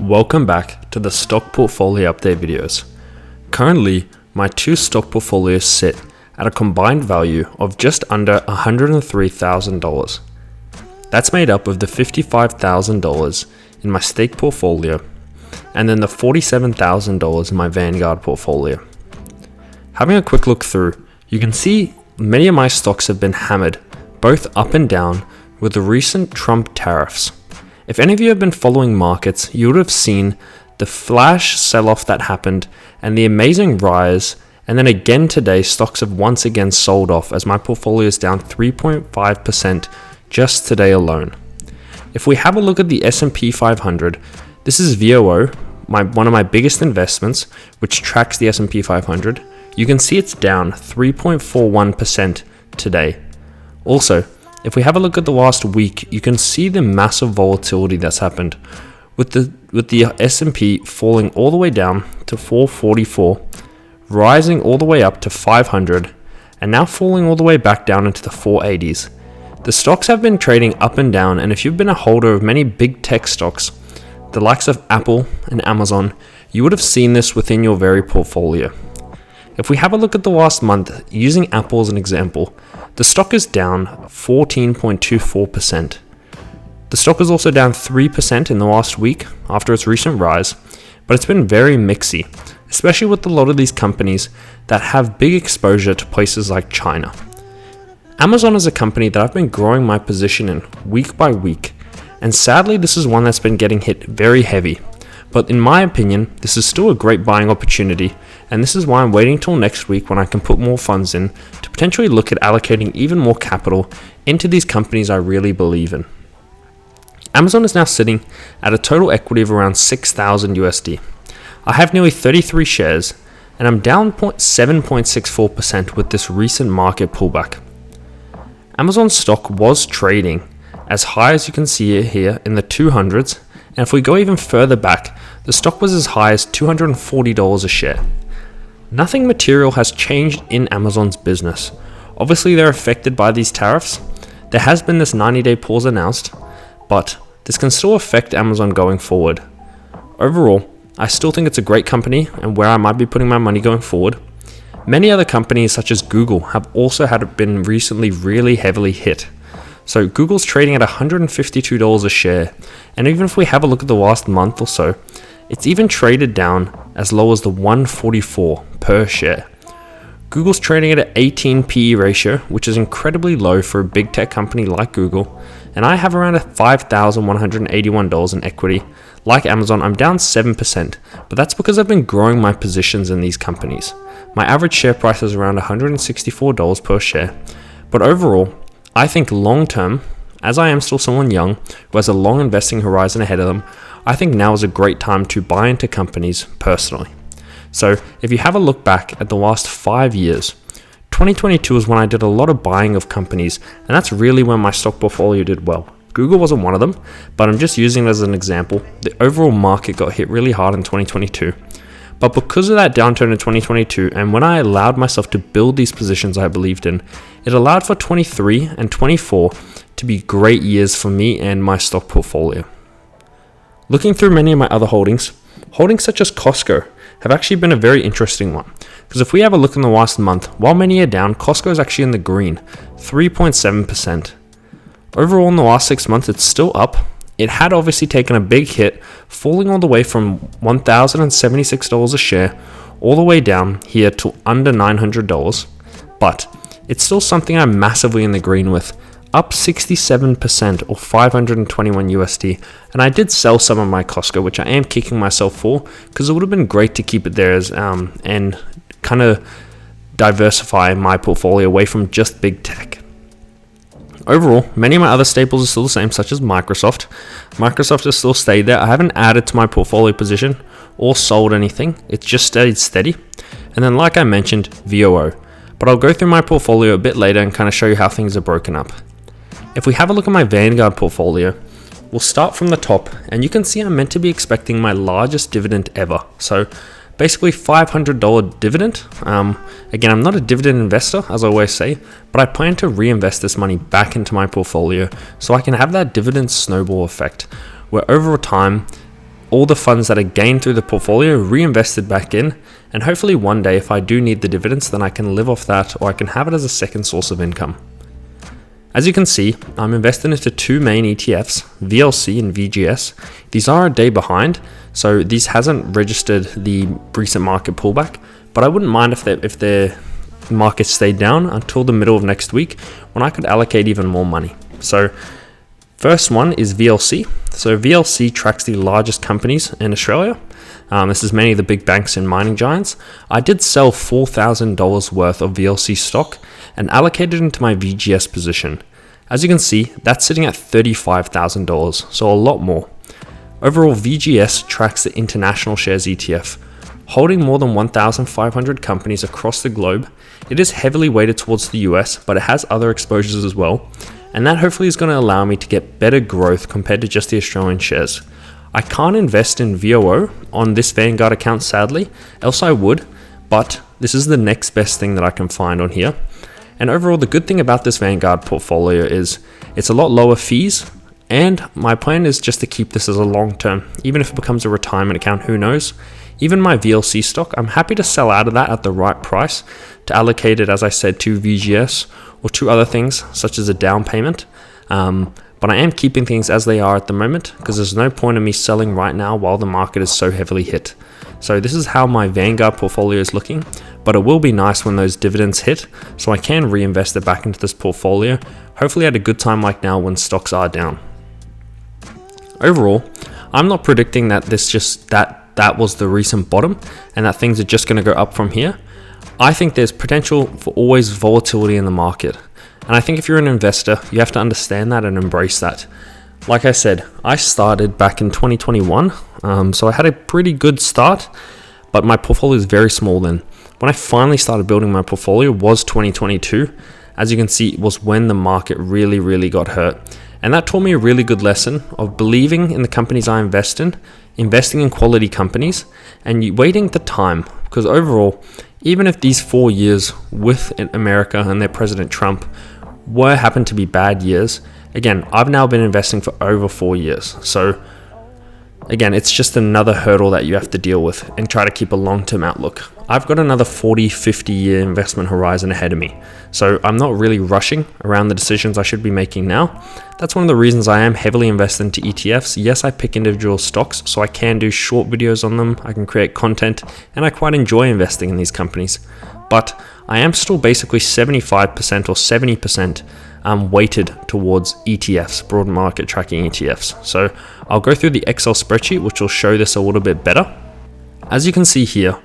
Welcome back to the stock portfolio update videos. Currently, my two stock portfolios sit at a combined value of just under $103,000. That's made up of the $55,000 in my stake portfolio and then the $47,000 in my Vanguard portfolio. Having a quick look through, you can see many of my stocks have been hammered, both up and down, with the recent Trump tariffs. If any of you have been following markets, you would have seen the flash sell-off that happened and the amazing rise, and then again today stocks have once again sold off as my portfolio is down 3.5% just today alone. If we have a look at the S&P 500, this is VOO, one of my biggest investments, which tracks the S&P 500. You can see it's down 3.41% today. Also, if we have a look at the last week, you can see the massive volatility that's happened, with the S&P falling all the way down to 444, rising all the way up to 500, and now falling all the way back down into the 480s. The stocks have been trading up and down, and if you've been a holder of many big tech stocks, the likes of Apple and Amazon, you would have seen this within your very portfolio. If we have a look at the last month, using Apple as an example, the stock is down 14.24%. The stock is also down 3% in the last week after its recent rise, but it's been very mixy, especially with a lot of these companies that have big exposure to places like China. Amazon is a company that I've been growing my position in week by week, and sadly this is one that's been getting hit very heavy. But in my opinion, this is still a great buying opportunity, and this is why I'm waiting till next week when I can put more funds in to potentially look at allocating even more capital into these companies I really believe in. Amazon is now sitting at a total equity of around 6,000 USD. I have nearly 33 shares, and I'm down 7.64% with this recent market pullback. Amazon stock was trading as high as you can see here in the 200s, and if we go even further back, the stock was as high as $240 a share. Nothing material has changed in Amazon's business. Obviously, they're affected by these tariffs. There has been this 90-day pause announced, but this can still affect Amazon going forward. Overall, I still think it's a great company and where I might be putting my money going forward. Many other companies such as Google have also been recently really heavily hit. So Google's trading at $152 a share, and even if we have a look at the last month or so, it's even traded down as low as the 144 per share. Google's trading at an 18 PE ratio, which is incredibly low for a big tech company like Google, and I have around $5,181 in equity. Like Amazon, I'm down 7%, but that's because I've been growing my positions in these companies. My average share price is around $164 per share, but overall, I think long term, as I am still someone young who has a long investing horizon ahead of them, I think now is a great time to buy into companies personally. So if you have a look back at the last 5 years, 2022 is when I did a lot of buying of companies, and that's really when my stock portfolio did well. Google wasn't one of them, but I'm just using it as an example. The overall market got hit really hard in 2022. But because of that downturn in 2022, and when I allowed myself to build these positions I believed in, it allowed for 23 and 24 to be great years for me and my stock portfolio. Looking through many of my other holdings such as Costco have actually been a very interesting one. Because if we have a look in the last month, while many are down, Costco is actually in the green, 3.7%. Overall in the last 6 months, it's still up. It had obviously taken a big hit, falling all the way from $1,076 a share all the way down here to under $900, but it's still something I'm massively in the green with, up 67% or 521 USD, and I did sell some of my Costco, which I am kicking myself for, because it would have been great to keep it there and kind of diversify my portfolio away from just big tech. Overall, many of my other staples are still the same, such as Microsoft. Microsoft has still stayed there. I haven't added to my portfolio position or sold anything. It's just stayed steady. And then, like I mentioned, VOO. But I'll go through my portfolio a bit later and kind of show you how things are broken up. If we have a look at my Vanguard portfolio, we'll start from the top, and you can see I'm meant to be expecting my largest dividend ever. So basically $500 dividend. Again, I'm not a dividend investor, as I always say, but I plan to reinvest this money back into my portfolio so I can have that dividend snowball effect, where over time, all the funds that are gained through the portfolio reinvested back in, and hopefully one day if I do need the dividends, then I can live off that, or I can have it as a second source of income. As you can see, I'm invested into two main ETFs, VLC and VGS. These are a day behind, so these hasn't registered the recent market pullback, but I wouldn't mind if the market stayed down until the middle of next week, when I could allocate even more money. So first one is VLC. So VLC tracks the largest companies in Australia. This is many of the big banks and mining giants. I did sell $4,000 worth of VLC stock and allocated into my VGS position. As you can see, that's sitting at $35,000, so a lot more. Overall, VGS tracks the international shares ETF. Holding more than 1,500 companies across the globe, it is heavily weighted towards the US, but it has other exposures as well. And that hopefully is going to allow me to get better growth compared to just the Australian shares. I can't invest in VOO on this Vanguard account, sadly, else I would, but this is the next best thing that I can find on here. And overall, the good thing about this Vanguard portfolio is it's a lot lower fees, and my plan is just to keep this as a long term. Even if it becomes a retirement account, who knows? Even my VLC stock, I'm happy to sell out of that at the right price to allocate it, as I said, to VGS or to other things such as a down payment. But I am keeping things as they are at the moment because there's no point in me selling right now while the market is so heavily hit. So this is how my Vanguard portfolio is looking, but it will be nice when those dividends hit so I can reinvest it back into this portfolio, hopefully at a good time like now when stocks are down. Overall, I'm not predicting that that was the recent bottom and that things are just going to go up from here. I think there's potential for always volatility in the market. And I think if you're an investor, you have to understand that and embrace that. Like I said, I started back in 2021, so I had a pretty good start, but my portfolio is very small then. When I finally started building my portfolio was 2022. As you can see, it was when the market really got hurt. And that taught me a really good lesson of believing in the companies I invest in, investing in quality companies, and waiting the time. Because overall, even if these 4 years with America and their President Trump happened to be bad years, again, I've now been investing for over 4 years. So again, it's just another hurdle that you have to deal with and try to keep a long-term outlook. I've got another 40-50 year investment horizon ahead of me. So I'm not really rushing around the decisions I should be making now. That's one of the reasons I am heavily invested into ETFs. Yes, I pick individual stocks, so I can do short videos on them. I can create content, and I quite enjoy investing in these companies. But I am still basically 75% or 70% weighted towards ETFs, broad market tracking ETFs. So I'll go through the Excel spreadsheet, which will show this a little bit better. As you can see here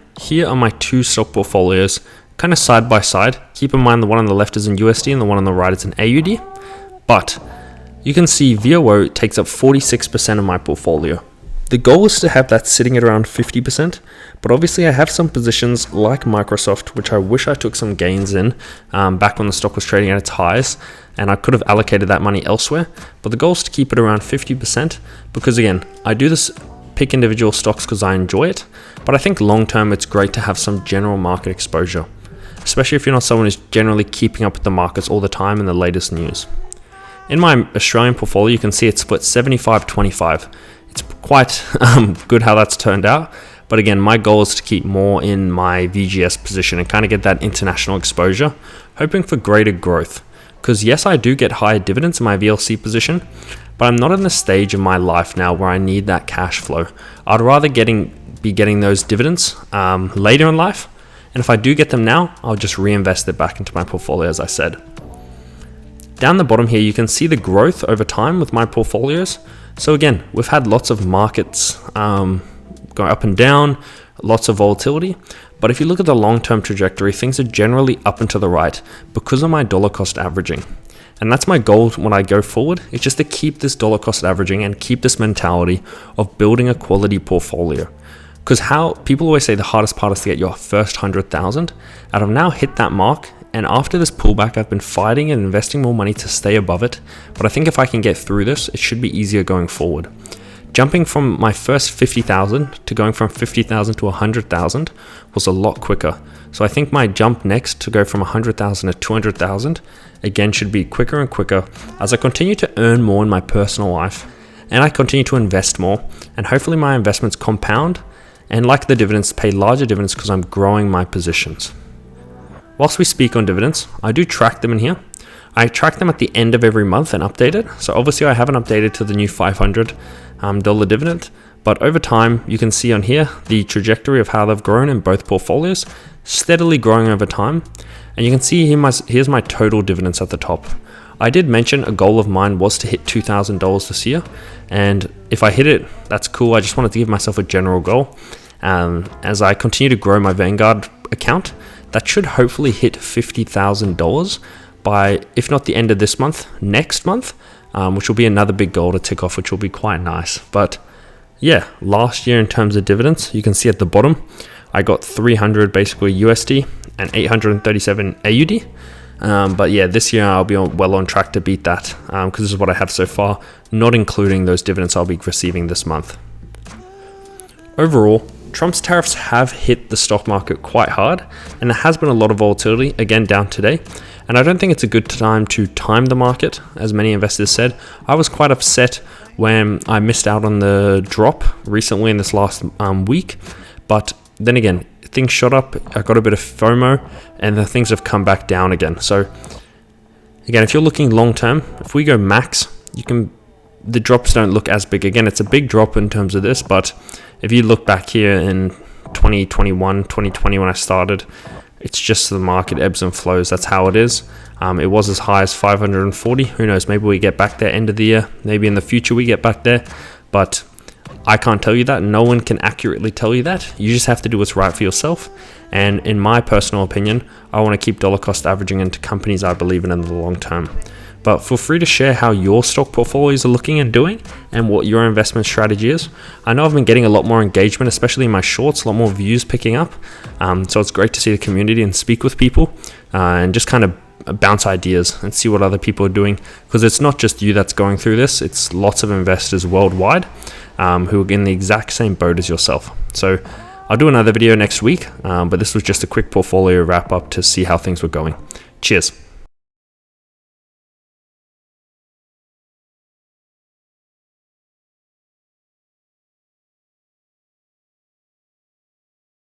are my two stock portfolios, kind of side by side. Keep in mind the one on the left is in USD and the one on the right is in AUD. But you can see VOO takes up 46% of my portfolio. The goal is to have that sitting at around 50%, but obviously I have some positions like Microsoft, which I wish I took some gains in back when the stock was trading at its highs, and I could have allocated that money elsewhere. But the goal is to keep it around 50% because, again, I do this pick individual stocks because I enjoy it, but I think long term it's great to have some general market exposure, especially if you're not someone who's generally keeping up with the markets all the time and the latest news. In my Australian portfolio, you can see it's split 75-25. It's quite good how that's turned out. But again, my goal is to keep more in my VGS position and kind of get that international exposure, hoping for greater growth. Because yes, I do get higher dividends in my VLC position, but I'm not in the stage of my life now where I need that cash flow. I'd rather be getting those dividends later in life. And if I do get them now, I'll just reinvest it back into my portfolio, as I said. Down the bottom here, you can see the growth over time with my portfolios. So again, we've had lots of markets going up and down, lots of volatility. But if you look at the long-term trajectory, things are generally up and to the right because of my dollar cost averaging. And that's my goal when I go forward. It's just to keep this dollar cost averaging and keep this mentality of building a quality portfolio. Because how people always say the hardest part is to get your first 100,000, and I've now hit that mark. And after this pullback, I've been fighting and investing more money to stay above it. But I think if I can get through this, it should be easier going forward. Jumping from my first 50,000 to going from 50,000 to 100,000 was a lot quicker. So I think my jump next to go from 100,000 to 200,000 again should be quicker and quicker as I continue to earn more in my personal life and I continue to invest more, and hopefully my investments compound, and like the dividends, pay larger dividends because I'm growing my positions. Whilst we speak on dividends, I do track them in here. I track them at the end of every month and update it. So obviously I haven't updated to the new $500 dividend, but over time you can see on here the trajectory of how they've grown in both portfolios, steadily growing over time. And you can see here's my total dividends at the top. I did mention a goal of mine was to hit $2,000 this year, and if I hit it, that's cool. I just wanted to give myself a general goal. As I continue to grow my Vanguard account, that should hopefully hit $50,000 by, if not the end of this month, next month, which will be another big goal to tick off, which will be quite nice. But yeah, last year in terms of dividends, you can see at the bottom, I got 300 basically USD and 837 AUD. But yeah, this year I'll be well on track to beat that because this is what I have so far, not including those dividends I'll be receiving this month. Overall, Trump's tariffs have hit the stock market quite hard, and there has been a lot of volatility, again down today. And I don't think it's a good time to time the market, as many investors said. I was quite upset when I missed out on the drop recently in this last week, but then again, things shot up, I got a bit of FOMO, and the things have come back down again. So again, if you're looking long term, if we go max, the drops don't look as big. Again, it's a big drop in terms of this, but if you look back here in 2021, 2020 when I started, it's just the market ebbs and flows. That's how it is. It was as high as 540. Who knows? Maybe we get back there end of the year. Maybe in the future we get back there. But I can't tell you that. No one can accurately tell you that. You just have to do what's right for yourself. And in my personal opinion, I want to keep dollar cost averaging into companies I believe in the long term. But feel free to share how your stock portfolios are looking and doing and what your investment strategy is. I know I've been getting a lot more engagement, especially in my shorts, a lot more views picking up. So it's great to see the community and speak with people and just kind of bounce ideas and see what other people are doing, because it's not just you that's going through this. It's lots of investors worldwide who are in the exact same boat as yourself. So I'll do another video next week, but this was just a quick portfolio wrap up to see how things were going. Cheers.